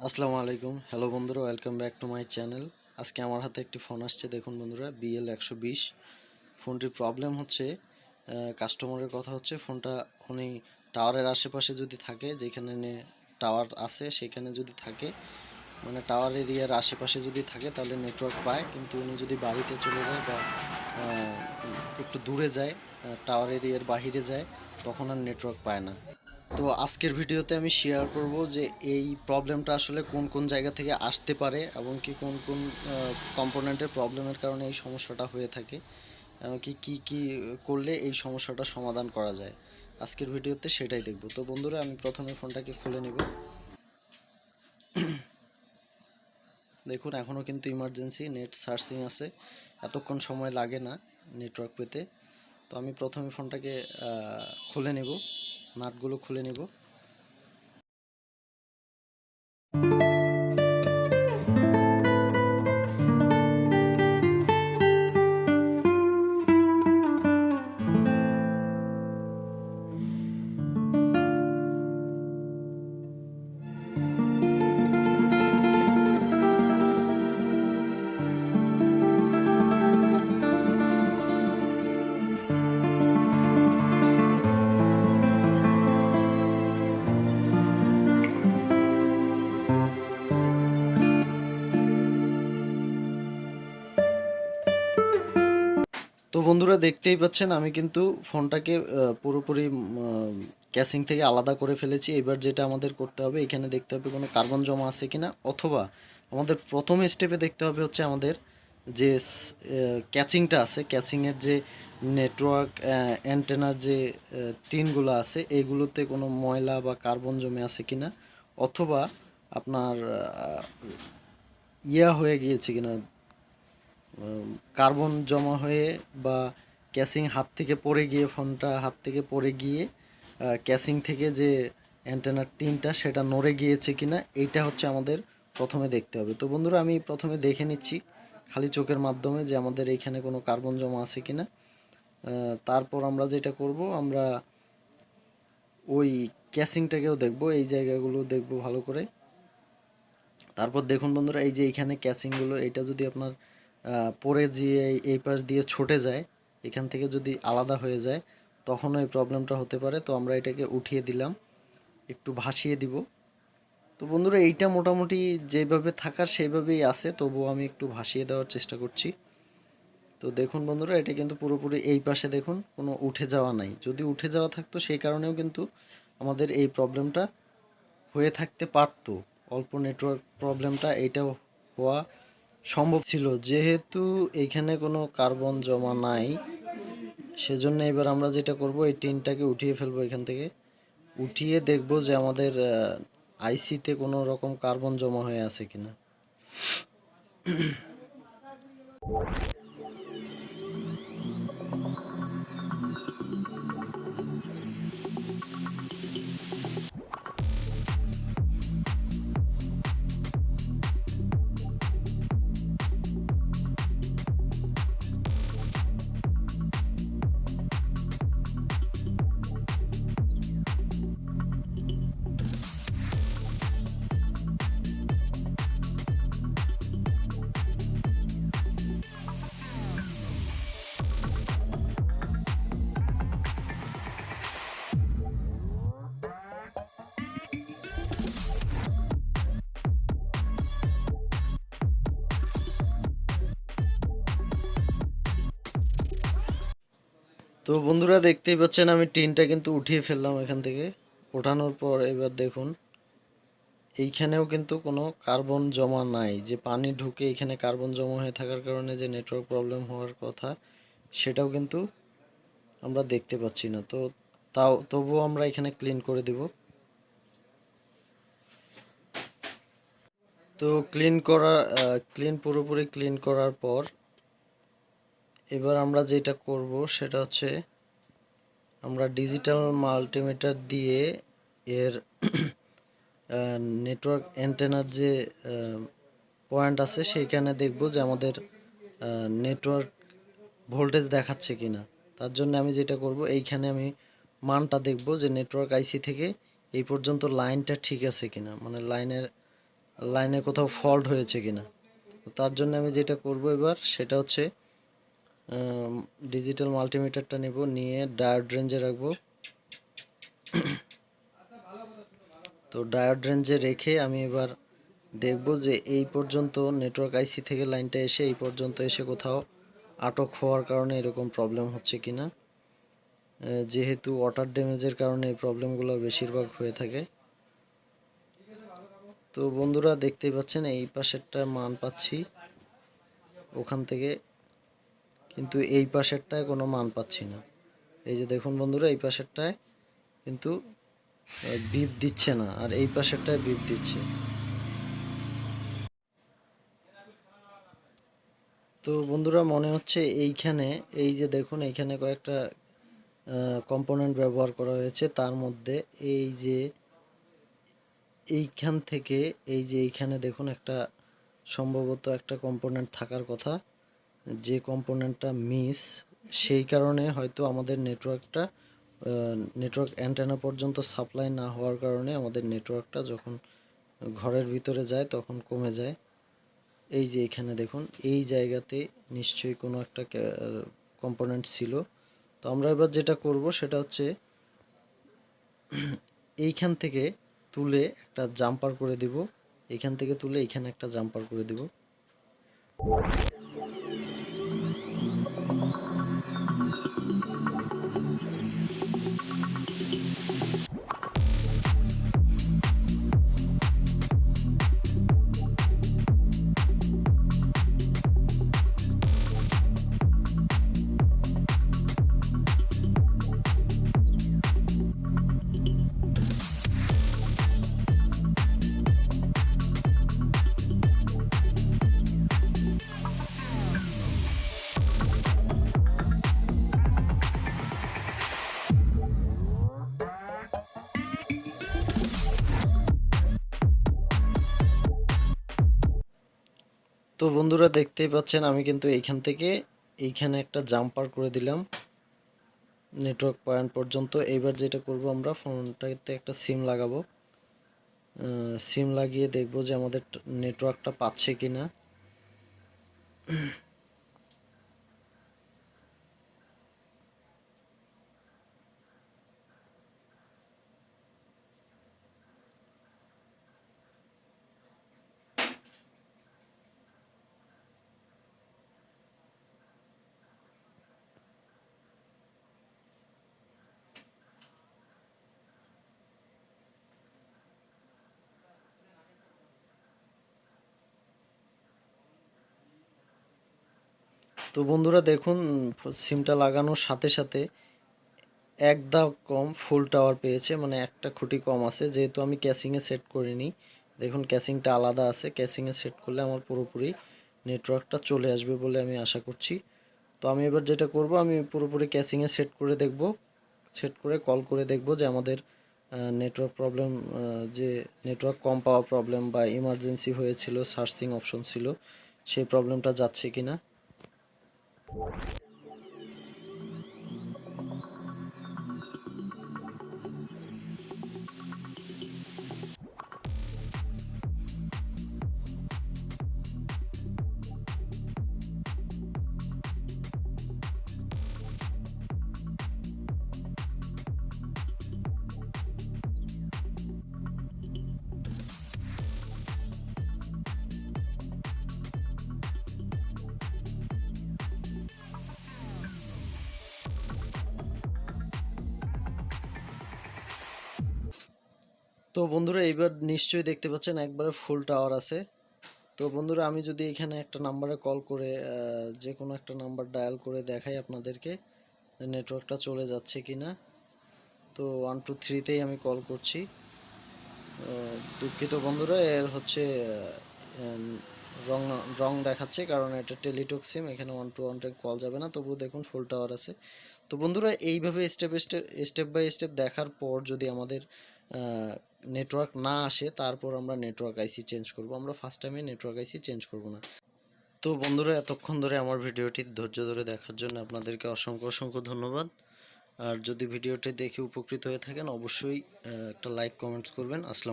আসসালামু আলাইকুম। হ্যালো বন্ধুরা, welcome back to my channel. আজকে আমার হাতে একটি ফোন আসছে, দেখুন বন্ধুরা, BL120। ফোনটির প্রবলেম হচ্ছে, কাস্টমারের কথা হচ্ছে, ফোনটা উনি টাওয়ারের আশেপাশে যদি থাকে, যেখানে টাওয়ার আছে সেখানে যদি থাকে, মানে টাওয়ার এরিয়ার আশেপাশে যদি থাকে তাহলে নেটওয়ার্ক পায়, কিন্তু উনি যদি বাড়িতে চলে যায় বা একটু দূরে যায়, টাওয়ার এরিয়ার বাহিরে যায়, তখন আর নেটওয়ার্ক পায় না। তো আজকের ভিডিওতে আমি শেয়ার করব যে এই প্রবলেমটা আসলে কোন কোন জায়গা থেকে আসতে পারে এবং কি কোন কোন কম্পোনেন্টের প্রবলেমের কারণে এই সমস্যাটা হয়ে থাকে, এমনকি কি কি করলে এই সমস্যাটা সমাধান করা যায়। আজকের ভিডিওতে সেটাই দেখব। তো বন্ধুরা, আমি প্রথমে ফোনটাকে খুলে নেব। দেখুন, এখনও কিন্তু ইমার্জেন্সি নেট সার্চিং আছে, এতক্ষণ সময় লাগে না নেটওয়ার্ক পেতে। তো আমি প্রথমে ফোনটাকে খুলে নেব, নাটগুলো খুলে নেব। তো বন্ধুরা, দেখতেই পাচ্ছেন আমি কিন্তু ফোনটাকে পুরোপুরি ক্যাসিং থেকে আলাদা করে ফেলেছি। এবার যেটা আমাদের করতে হবে, এখানে দেখতে হবে কোনো কার্বন জমা আছে কিনা, অথবা আমাদের প্রথম স্টেপে দেখতে হবে হচ্ছে আমাদের যে ক্যাচিংটা আছে, ক্যাচিংয়ের যে নেটওয়ার্ক অ্যান্টেনার যে টিনগুলো আছে, এইগুলোতে কোনো ময়লা বা কার্বন জমে আছে কিনা, অথবা আপনার হয়ে গিয়েছে কিনা, কার্বন জমা হয়ে বা ক্যাসিং হাত থেকে পড়ে গিয়ে, ফোনটা হাত থেকে পড়ে গিয়ে ক্যাসিং থেকে যে অ্যান্টেনার টিনটা সেটা নড়ে গিয়েছে কিনা, এইটা হচ্ছে আমাদের প্রথমে দেখতে হবে। তো বন্ধুরা, আমি প্রথমে দেখে নিচ্ছি খালি চোখের মাধ্যমে যে আমাদের এইখানে কোনো কার্বন জমা আছে কিনা। তারপর আমরা যেটা করব, আমরা ওই ক্যাসিংটাকেও দেখব, এই জায়গাগুলো দেখব ভালো করে। তারপর দেখুন বন্ধুরা, এই যে এইখানে ক্যাচিংগুলো, এটা যদি আপনার পরে যেয়ে এই পাশ দিয়ে ছুটে যায়, এখান থেকে যদি আলাদা হয়ে যায়, তখনও এই প্রবলেমটা হতে পারে। তো আমরা এটাকে উঠিয়ে দিলাম, একটু ভাসিয়ে দিব। তো বন্ধুরা, এইটা মোটামুটি যেভাবে থাকার সেইভাবেই আছে, তবুও আমি একটু ভাসিয়ে দেওয়ার চেষ্টা করছি। তো দেখুন বন্ধুরা, এটা কিন্তু পুরোপুরি এই পাশে দেখুন কোনো উঠে যাওয়া নাই। যদি উঠে যাওয়া থাকতো, সেই কারণেও কিন্তু আমাদের এই প্রবলেমটা হয়ে থাকতে পারতো। অল্প নেটওয়ার্ক প্রবলেমটা এইটাও হওয়া সম্ভব ছিল। যেহেতু এইখানে কোনো কার্বন জমা নাই, সেজন্য এবার আমরা যেটা করব, এই টিনটাকে উঠিয়ে ফেলবো এখান থেকে। উঠিয়ে দেখব যে আমাদের আইসিতে কোনো রকম কার্বন জমা হয়ে আছে কিনা। তো বন্ধুরা, দেখতেই পাচ্ছেন আমি টিনটা কিন্তু উঠিয়ে ফেললাম এখান থেকে। ওঠানোর পর এবার দেখুন, এইখানেও কিন্তু কোনো কার্বন জমা নাই। যে পানি ঢুকে এখানে কার্বন জমা হয়ে থাকার কারণে যে নেটওয়ার্ক প্রবলেম হওয়ার কথা, সেটাও কিন্তু আমরা দেখতে পাচ্ছি না। তো তবুও আমরা এখানে ক্লিন করে দিব। তো পুরোপুরি ক্লিন করার পর এবার আমরা যেটা করব সেটা হচ্ছে, আমরা ডিজিটাল মাল্টিমিটার দিয়ে এর নেটওয়ার্ক অ্যান্টেনার যে পয়েন্ট আছে সেইখানে দেখব যে আমাদের নেটওয়ার্ক ভোল্টেজ দেখাচ্ছে কিনা। তার জন্য আমি যেটা করব, এইখানে আমি মানটা দেখব যে নেটওয়ার্ক আইসি থেকে এই পর্যন্ত লাইনটা ঠিক আছে কিনা, মানে লাইনের লাইনে কোথাও ফল্ট হয়েছে কিনা। তার জন্য আমি যেটা করব এবার সেটা হচ্ছে ডিজিটাল মাল্টিমিটারটা নেব, নিয়ে ডায়োড রেঞ্জে রাখবো। তো ডায়োড রেঞ্জে রেখে আমি এবার দেখব যে এই পর্যন্ত নেটওয়ার্ক আইসি থেকে লাইনটা এসে এই পর্যন্ত এসে কোথাও আটক হওয়ার কারণে এরকম প্রবলেম হচ্ছে কিনা। যেহেতু ওয়াটার ড্যামেজের কারণে এই প্রবলেমগুলো বেশিরভাগ হয়ে থাকে। তো বন্ধুরা দেখতেই পাচ্ছেন এই পাশেরটা মান পাচ্ছি ওখান থেকে, কিন্তু এই পাশেরটায় কোনো মান পাচ্ছি না। এই যে দেখুন বন্ধুরা, এই পাশেরটায় কিন্তু বিপ দিচ্ছে না, আর এই পাশেরটায় বিপ দিচ্ছে। তো বন্ধুরা মনে হচ্ছে এইখানে, এই যে দেখুন এইখানে কয়েকটা কম্পোনেন্ট ব্যবহার করা হয়েছে, তার মধ্যে এই যে এইখান থেকে এই যে এইখানে দেখুন একটা সম্ভবত একটা কম্পোনেন্ট থাকার কথা, যে কম্পোনেন্টটা মিস, সেই কারণে হয়তো আমাদের নেটওয়ার্ক অ্যান্টেনা পর্যন্ত সাপ্লাই না হওয়ার কারণে আমাদের নেটওয়ার্কটা যখন ঘরের ভিতরে যায় তখন কমে যায়। এই যে এখানে দেখুন এই জায়গাতে নিশ্চয়ই কোনো একটা কম্পোনেন্ট ছিল। তো আমরা এবার যেটা করব সেটা হচ্ছে এইখান থেকে তুলে একটা জাম্পার করে দিব, এইখান থেকে তুলে এইখানে একটা জাম্পার করে দিব। তো বন্ধুরা দেখতেই পাচ্ছেন আমি কিন্তু এইখান থেকে এইখানে একটা জাম্পার করে দিলাম নেটওয়ার্ক পয়েন্ট পর্যন্ত। এইবার যেটা করব আমরা ফোনটাতে একটা সিম লাগাবো, সিম লাগিয়ে দেখব যে আমাদের নেটওয়ার্কটা পাচ্ছে কিনা। তো বন্ধুরা দেখুন সিমটা লাগানোর সাথে সাথে একদম ফুল টাওয়ার পেয়েছে, মানে একটা খুঁটি কম আছে, যেহেতু আমি ক্যাসিংয়ে সেট করিনি। দেখুন ক্যাসিংটা আলাদা আছে, ক্যাসিংয়ে সেট করলে আমার পুরোপুরি নেটওয়ার্কটা চলে আসবে বলে আমি আশা করছি। তো আমি এবার যেটা করব, আমি পুরোপুরি ক্যাসিংয়ে সেট করে দেখব, সেট করে কল করে দেখব যে আমাদের নেটওয়ার্ক প্রবলেম, যে নেটওয়ার্ক কম পাওয়া প্রবলেম বা ইমার্জেন্সি হয়েছিল সার্চিং অপশন ছিল, সেই প্রবলেমটা যাচ্ছে কিনা। তো বন্ধুরা এইবার নিশ্চয়ই দেখতে পাচ্ছেন একবারে ফুল টাওয়ার আছে। তো বন্ধুরা আমি যদি এখানে একটা নাম্বারে কল করে যে কোনো একটা নাম্বার ডায়াল করে দেখাই আপনাদেরকে নেটওয়ার্কটা চলে যাচ্ছে কিনা। তো 123তেই আমি কল করছি। দুঃখিত বন্ধুরা, এর হচ্ছে রং রং দেখাচ্ছে, কারণ এটা টেলিটক সিম, এখানে 121 কল যাবে না। তবুও দেখুন ফুল টাওয়ার আছে। তো বন্ধুরা এইভাবে স্টেপ বাই স্টেপ দেখার পর যদি আমাদের নেটওয়ার্ক না আসে, তারপর আমরা নেটওয়ার্ক আইসি চেঞ্জ করব। আমরা ফার্স্ট টাইমে নেটওয়ার্ক আইসি চেঞ্জ করব না। তো বন্ধুরা এতক্ষণ ধরে আমার ভিডিওটি ধৈর্য ধরে দেখার জন্য আপনাদেরকে অসংখ্য অসংখ্য ধন্যবাদ। আর যদি ভিডিওটি দেখে উপকৃত হয়ে থাকেন অবশ্যই একটা লাইক কমেন্টস করবেন। আসসালামু আলাইকুম।